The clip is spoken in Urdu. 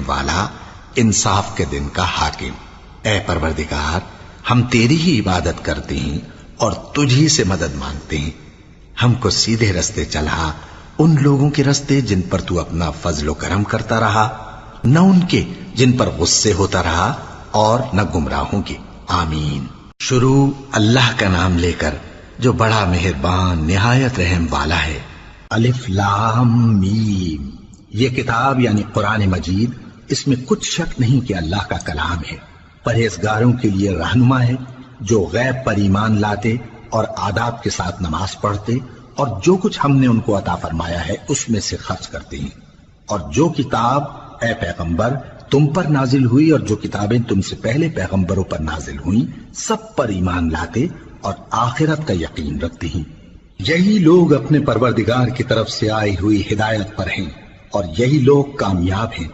والا، انصاف کے دن کا حاکم۔ اے پروردگار، ہم تیری ہی عبادت کرتے ہیں اور تجھ ہی سے مدد مانگتے ہیں۔ ہم کو سیدھے رستے چلا، ان لوگوں کے رستے جن پر تو اپنا فضل و کرم کرتا رہا، نہ ان کے جن پر غصے ہوتا رہا، اور نہ گمراہوں کے۔ آمین۔ شروع اللہ کا نام لے کر جو بڑا مہربان نہایت رحم والا ہے۔ الف لام میم۔ یہ کتاب یعنی قرآن مجید، اس میں کچھ شک نہیں کہ اللہ کا کلام ہے، پرہیزگاروں کے لیے رہنما ہے، جو غیب پر ایمان لاتے اور آداب کے ساتھ نماز پڑھتے اور جو کچھ ہم نے ان کو عطا فرمایا ہے اس میں سے خرچ کرتے ہیں، اور جو کتاب اے پیغمبر تم پر نازل ہوئی اور جو کتابیں تم سے پہلے پیغمبروں پر نازل ہوئیں سب پر ایمان لاتے اور آخرت کا یقین رکھتے ہیں۔ یہی لوگ اپنے پروردگار کی طرف سے آئی ہوئی ہدایت پر ہیں اور یہی لوگ کامیاب ہیں۔